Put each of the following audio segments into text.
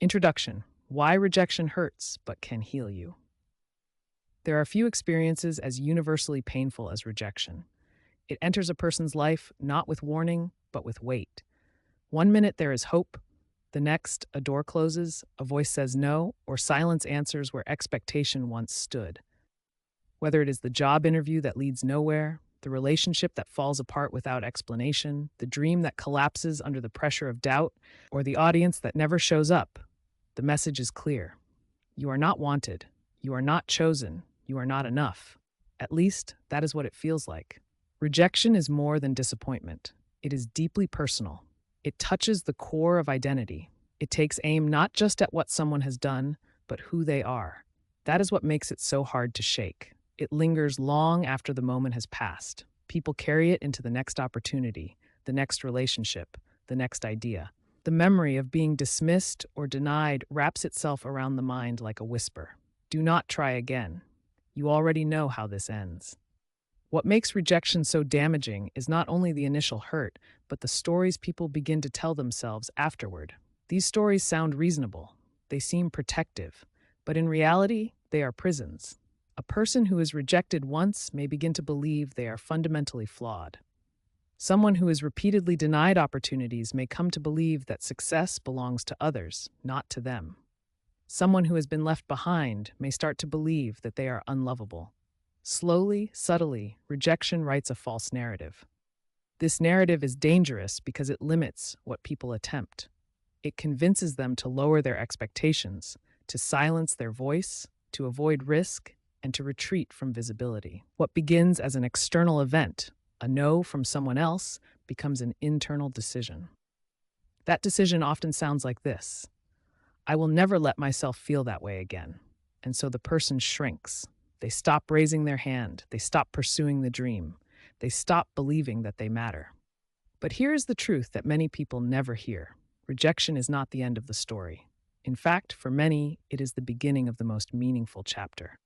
Introduction: Why rejection hurts but can heal you. There are few experiences as universally painful as rejection. It enters a person's life not with warning, but with weight. One minute there is hope, the next, a door closes, a voice says no, or silence answers where expectation once stood. Whether it is the job interview that leads nowhere, the relationship that falls apart without explanation, the dream that collapses under the pressure of doubt, or the audience that never shows up, the message is clear. You are not wanted. You are not chosen. You are not enough. At least, that is what it feels like. Rejection is more than disappointment. It is deeply personal. It touches the core of identity. It takes aim not just at what someone has done, but who they are. That is what makes it so hard to shake. It lingers long after the moment has passed. People carry it into the next opportunity, the next relationship, the next idea. The memory of being dismissed or denied wraps itself around the mind like a whisper. Do not try again. You already know how this ends. What makes rejection so damaging is not only the initial hurt, but the stories people begin to tell themselves afterward. These stories sound reasonable. They seem protective. But in reality, they are prisons. A person who is rejected once may begin to believe they are fundamentally flawed. Someone who is repeatedly denied opportunities may come to believe that success belongs to others, not to them. Someone who has been left behind may start to believe that they are unlovable. Slowly, subtly, rejection writes a false narrative. This narrative is dangerous because it limits what people attempt. It convinces them to lower their expectations, to silence their voice, to avoid risk, and to retreat from visibility. What begins as an external event, a no from someone else, becomes an internal decision. That decision often sounds like this: I will never let myself feel that way again. And so the person shrinks. They stop raising their hand. They stop pursuing the dream. They stop believing that they matter. But here is the truth that many people never hear. Rejection is not the end of the story. In fact, for many, it is the beginning of the most meaningful chapter.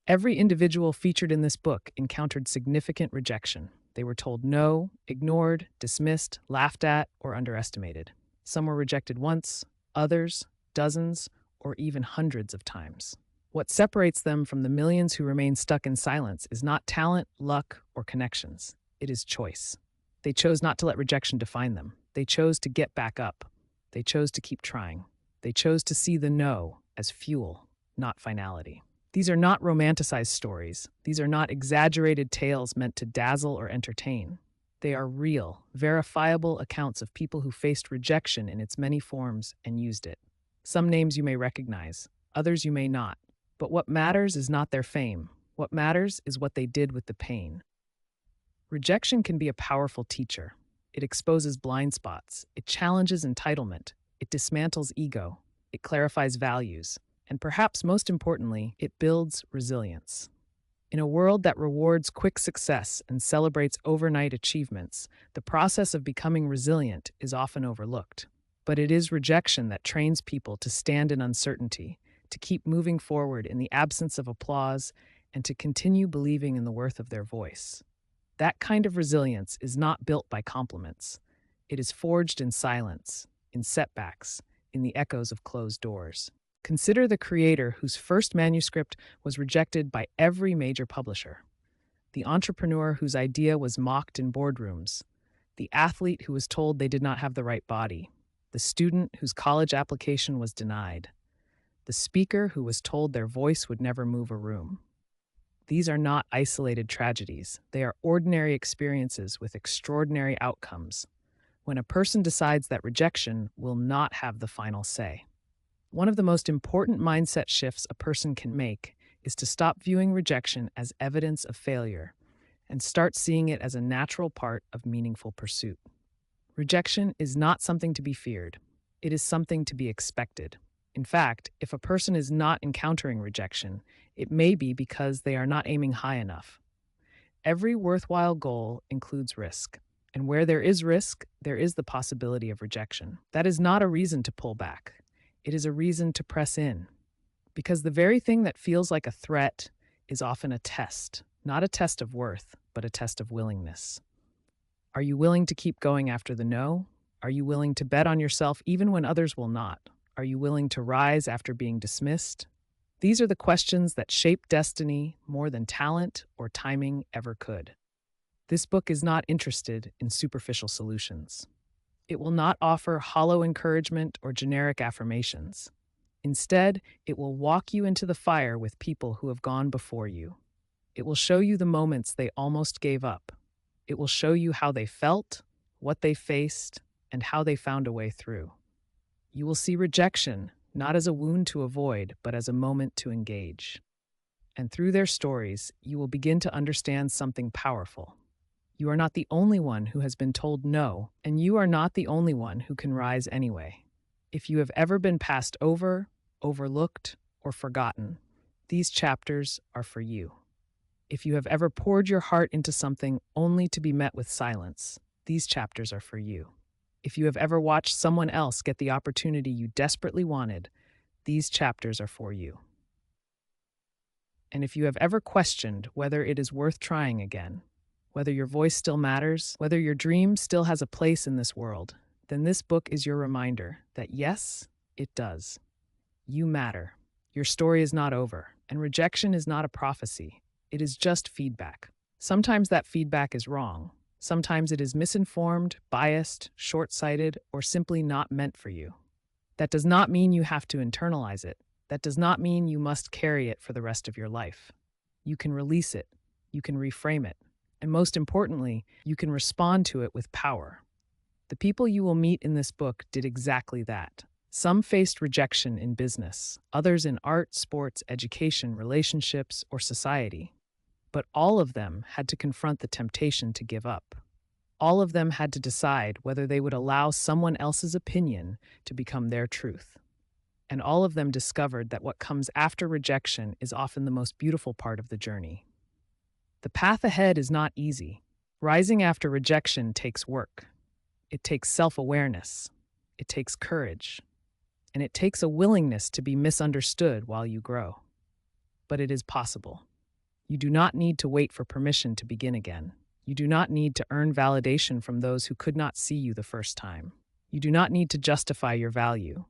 Every individual featured in this book encountered significant rejection. They were told no, ignored, dismissed, laughed at, or underestimated. Some were rejected once, others, dozens, or even hundreds of times. What separates them from the millions who remain stuck in silence is not talent, luck, or connections. It is choice. They chose not to let rejection define them. They chose to get back up. They chose to keep trying. They chose to see the no as fuel, not finality. These are not romanticized stories. These are not exaggerated tales meant to dazzle or entertain. They are real, verifiable accounts of people who faced rejection in its many forms and used it. Some names you may recognize, others you may not. But what matters is not their fame. What matters is what they did with the pain. Rejection can be a powerful teacher. It exposes blind spots. It challenges entitlement. It dismantles ego. It clarifies values. And perhaps most importantly, it builds resilience. In a world that rewards quick success and celebrates overnight achievements, the process of becoming resilient is often overlooked. But it is rejection that trains people to stand in uncertainty, to keep moving forward in the absence of applause, and to continue believing in the worth of their voice. That kind of resilience is not built by compliments. It is forged in silence, in setbacks, in the echoes of closed doors. Consider the creator whose first manuscript was rejected by every major publisher, the entrepreneur whose idea was mocked in boardrooms, the athlete who was told they did not have the right body, the student whose college application was denied, the speaker who was told their voice would never move a room. These are not isolated tragedies. They are ordinary experiences with extraordinary outcomes, when a person decides that rejection will not have the final say. One of the most important mindset shifts a person can make is to stop viewing rejection as evidence of failure and start seeing it as a natural part of meaningful pursuit. Rejection is not something to be feared. It is something to be expected. In fact, if a person is not encountering rejection, it may be because they are not aiming high enough. Every worthwhile goal includes risk, and where there is risk, there is the possibility of rejection. That is not a reason to pull back. It is a reason to press in, because the very thing that feels like a threat is often a test, not a test of worth, but a test of willingness. Are you willing to keep going after the no? Are you willing to bet on yourself even when others will not? Are you willing to rise after being dismissed? These are the questions that shape destiny more than talent or timing ever could. This book is not interested in superficial solutions. It will not offer hollow encouragement or generic affirmations. Instead, it will walk you into the fire with people who have gone before you. It will show you the moments they almost gave up. It will show you how they felt, what they faced, and how they found a way through. You will see rejection not as a wound to avoid, but as a moment to engage. And through their stories, you will begin to understand something powerful. You are not the only one who has been told no, and you are not the only one who can rise anyway. If you have ever been passed over, overlooked, or forgotten, these chapters are for you. If you have ever poured your heart into something only to be met with silence, these chapters are for you. If you have ever watched someone else get the opportunity you desperately wanted, these chapters are for you. And if you have ever questioned whether it is worth trying again, whether your voice still matters, whether your dream still has a place in this world, then this book is your reminder that yes, it does. You matter. Your story is not over, and rejection is not a prophecy. It is just feedback. Sometimes that feedback is wrong. Sometimes it is misinformed, biased, short-sighted, or simply not meant for you. That does not mean you have to internalize it. That does not mean you must carry it for the rest of your life. You can release it. You can reframe it. And most importantly, you can respond to it with power. The people you will meet in this book did exactly that. Some faced rejection in business, others in art, sports, education, relationships, or society. But all of them had to confront the temptation to give up. All of them had to decide whether they would allow someone else's opinion to become their truth. And all of them discovered that what comes after rejection is often the most beautiful part of the journey. The path ahead is not easy. Rising after rejection takes work. It takes self-awareness. It takes courage. And it takes a willingness to be misunderstood while you grow. But it is possible. You do not need to wait for permission to begin again. You do not need to earn validation from those who could not see you the first time. You do not need to justify your value.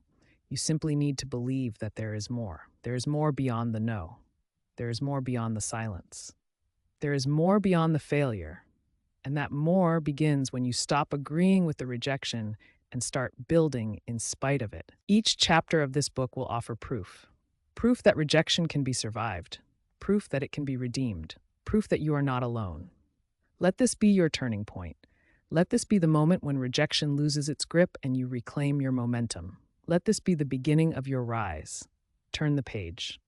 You simply need to believe that there is more. There is more beyond the no. There is more beyond the silence. There is more beyond the failure. And that more begins when you stop agreeing with the rejection and start building in spite of it. Each chapter of this book will offer proof. Proof that rejection can be survived. Proof that it can be redeemed. Proof that you are not alone. Let this be your turning point. Let this be the moment when rejection loses its grip and you reclaim your momentum. Let this be the beginning of your rise. Turn the page.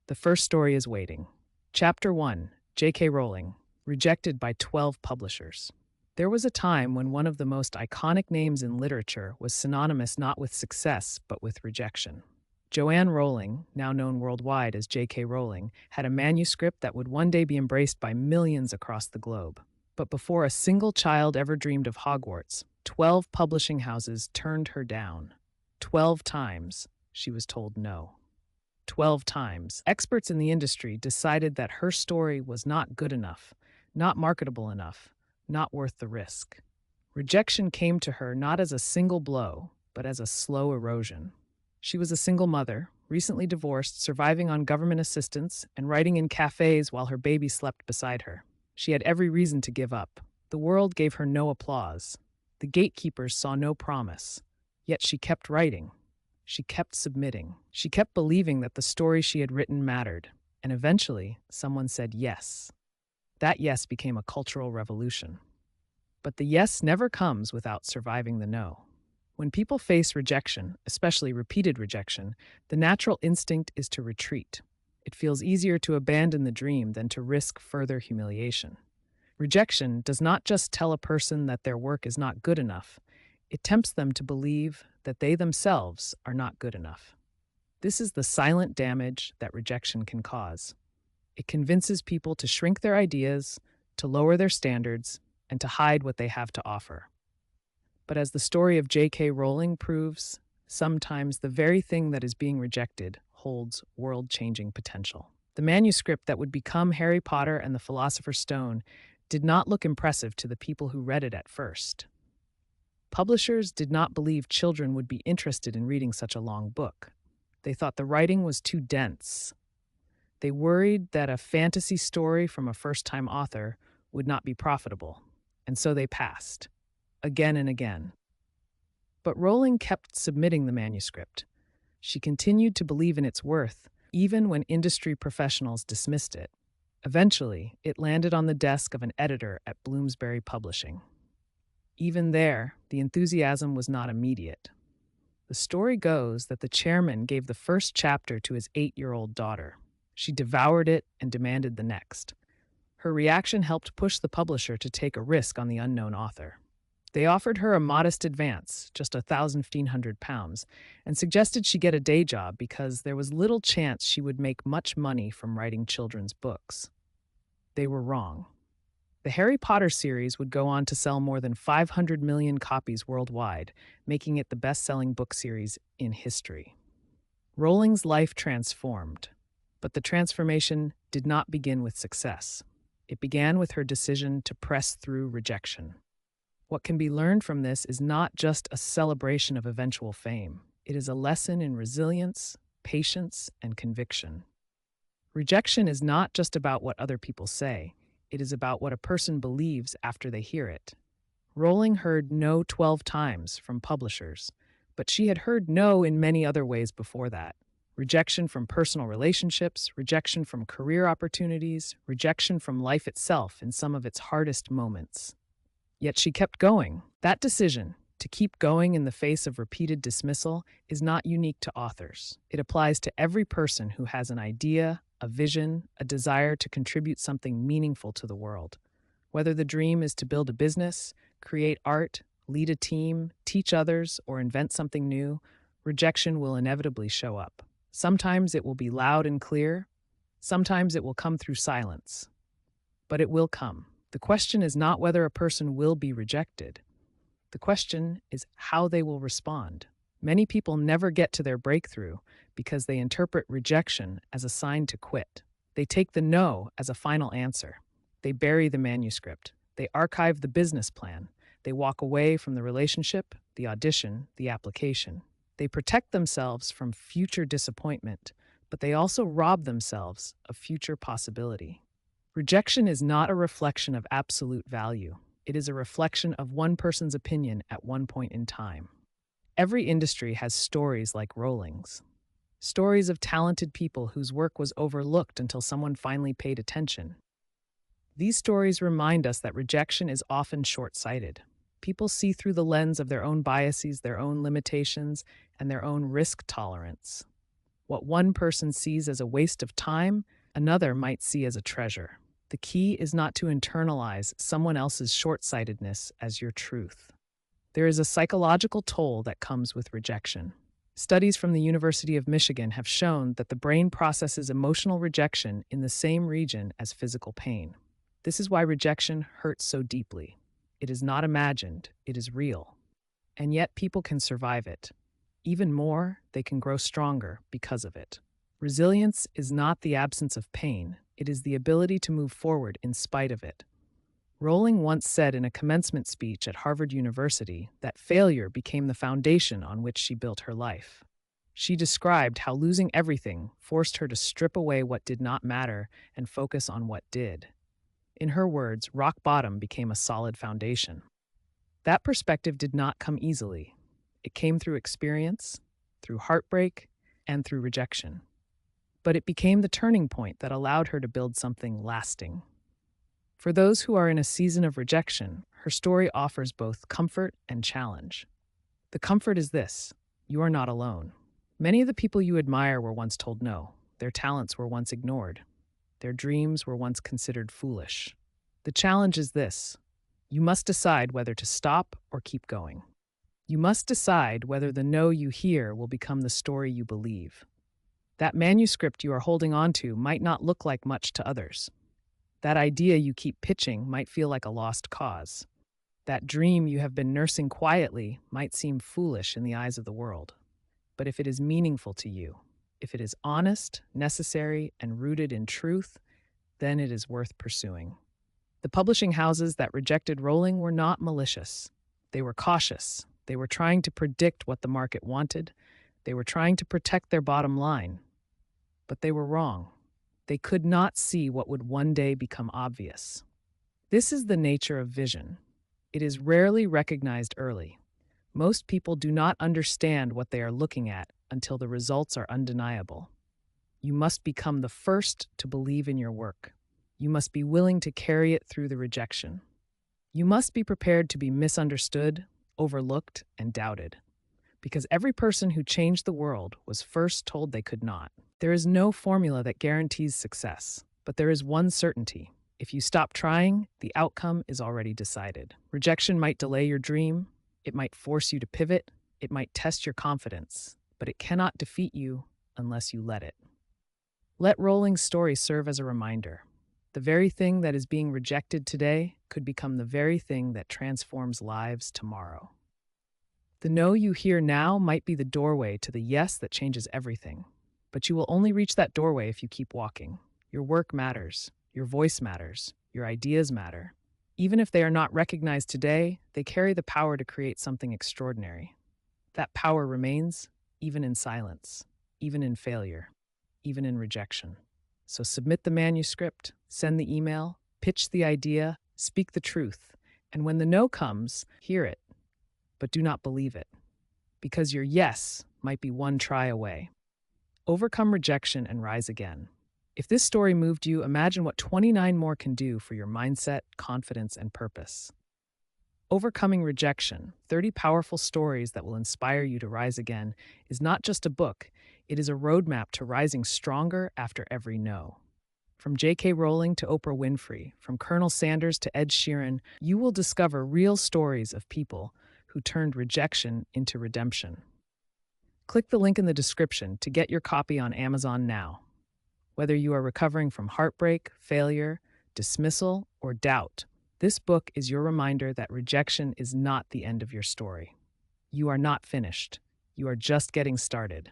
The first story is waiting. Chapter 1, J.K. Rowling, rejected by 12 publishers. There was a time when one of the most iconic names in literature was synonymous not with success, but with rejection. Joanne Rowling, now known worldwide as J.K. Rowling, had a manuscript that would one day be embraced by millions across the globe. But before a single child ever dreamed of Hogwarts, 12 publishing houses turned her down. 12 times she was told no. 12 times, experts in the industry decided that her story was not good enough, not marketable enough, not worth the risk. Rejection came to her not as a single blow, but as a slow erosion. She was a single mother, recently divorced, surviving on government assistance, and writing in cafes while her baby slept beside her. She had every reason to give up. The world gave her no applause. The gatekeepers saw no promise. Yet she kept writing. She kept submitting. She kept believing that the story she had written mattered. And eventually, someone said yes. That yes became a cultural revolution. But the yes never comes without surviving the no. When people face rejection, especially repeated rejection, the natural instinct is to retreat. It feels easier to abandon the dream than to risk further humiliation. Rejection does not just tell a person that their work is not good enough. It tempts them to believe that they themselves are not good enough. This is the silent damage that rejection can cause. It convinces people to shrink their ideas, to lower their standards, and to hide what they have to offer. But as the story of J.K. Rowling proves, sometimes the very thing that is being rejected holds world-changing potential. The manuscript that would become Harry Potter and the Philosopher's Stone did not look impressive to the people who read it at first. Publishers did not believe children would be interested in reading such a long book. They thought the writing was too dense. They worried that a fantasy story from a first-time author would not be profitable, and so they passed, again and again. But Rowling kept submitting the manuscript. She continued to believe in its worth, even when industry professionals dismissed it. Eventually, it landed on the desk of an editor at Bloomsbury Publishing. Even there, the enthusiasm was not immediate. The story goes that the chairman gave the first chapter to his 8-year-old daughter. She devoured it and demanded the next. Her reaction helped push the publisher to take a risk on the unknown author. They offered her a modest advance, just £1,500, and suggested she get a day job because there was little chance she would make much money from writing children's books. They were wrong. The Harry Potter series would go on to sell more than 500 million copies worldwide, making it the best-selling book series in history. Rowling's life transformed, but the transformation did not begin with success. It began with her decision to press through rejection. What can be learned from this is not just a celebration of eventual fame. It is a lesson in resilience, patience, and conviction. Rejection is not just about what other people say. It is about what a person believes after they hear it. Rowling heard no 12 times from publishers, but she had heard no in many other ways before that. Rejection from personal relationships, rejection from career opportunities, rejection from life itself in some of its hardest moments. Yet she kept going. That decision, to keep going in the face of repeated dismissal, is not unique to authors. It applies to every person who has an idea, a vision, a desire to contribute something meaningful to the world. Whether the dream is to build a business, create art, lead a team, teach others, or invent something new, rejection will inevitably show up. Sometimes it will be loud and clear. Sometimes it will come through silence. But it will come. The question is not whether a person will be rejected. The question is how they will respond. Many people never get to their breakthrough because they interpret rejection as a sign to quit. They take the no as a final answer. They bury the manuscript. They archive the business plan. They walk away from the relationship, the audition, the application. They protect themselves from future disappointment, but they also rob themselves of future possibility. Rejection is not a reflection of absolute value. It is a reflection of one person's opinion at one point in time. Every industry has stories like Rowling's. Stories of talented people whose work was overlooked until someone finally paid attention. These stories remind us that rejection is often short-sighted. People see through the lens of their own biases, their own limitations, and their own risk tolerance. What one person sees as a waste of time, another might see as a treasure. The key is not to internalize someone else's short-sightedness as your truth. There is a psychological toll that comes with rejection. Studies from the University of Michigan have shown that the brain processes emotional rejection in the same region as physical pain. This is why rejection hurts so deeply. It is not imagined, it is real. And yet people can survive it. Even more, they can grow stronger because of it. Resilience is not the absence of pain, it is the ability to move forward in spite of it. Rowling once said in a commencement speech at Harvard University that failure became the foundation on which she built her life. She described how losing everything forced her to strip away what did not matter and focus on what did. In her words, rock bottom became a solid foundation. That perspective did not come easily. It came through experience, through heartbreak, and through rejection. But it became the turning point that allowed her to build something lasting. For those who are in a season of rejection, her story offers both comfort and challenge. The comfort is this: you are not alone. Many of the people you admire were once told no. Their talents were once ignored. Their dreams were once considered foolish. The challenge is this: you must decide whether to stop or keep going. You must decide whether the no you hear will become the story you believe. That manuscript you are holding on to might not look like much to others. That idea you keep pitching might feel like a lost cause. That dream you have been nursing quietly might seem foolish in the eyes of the world. But if it is meaningful to you, if it is honest, necessary, and rooted in truth, then it is worth pursuing. The publishing houses that rejected Rowling were not malicious. They were cautious. They were trying to predict what the market wanted. They were trying to protect their bottom line. But they were wrong. They could not see what would one day become obvious. This is the nature of vision. It is rarely recognized early. Most people do not understand what they are looking at until the results are undeniable. You must become the first to believe in your work. You must be willing to carry it through the rejection. You must be prepared to be misunderstood, overlooked, and doubted. Because every person who changed the world was first told they could not. There is no formula that guarantees success, but there is one certainty. If you stop trying, the outcome is already decided. Rejection might delay your dream, it might force you to pivot, it might test your confidence, but it cannot defeat you unless you let it. Let Rowling's story serve as a reminder. The very thing that is being rejected today could become the very thing that transforms lives tomorrow. The no you hear now might be the doorway to the yes that changes everything. But you will only reach that doorway if you keep walking. Your work matters. Your voice matters. Your ideas matter. Even if they are not recognized today, they carry the power to create something extraordinary. That power remains even in silence, even in failure, even in rejection. So submit the manuscript, send the email, pitch the idea, speak the truth. And when the no comes, hear it. But do not believe it, because your yes might be one try away. Overcome rejection and rise again. If this story moved you, imagine what 29 more can do for your mindset, confidence, and purpose. Overcoming Rejection, 30 Powerful Stories That Will Inspire You to Rise Again, is not just a book, it is a roadmap to rising stronger after every no. From J.K. Rowling to Oprah Winfrey, from Colonel Sanders to Ed Sheeran, you will discover real stories of people who turned rejection into redemption. Click the link in the description to get your copy on Amazon now. Whether you are recovering from heartbreak, failure, dismissal, or doubt, this book is your reminder that rejection is not the end of your story. You are not finished. You are just getting started.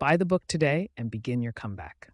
Buy the book today and begin your comeback.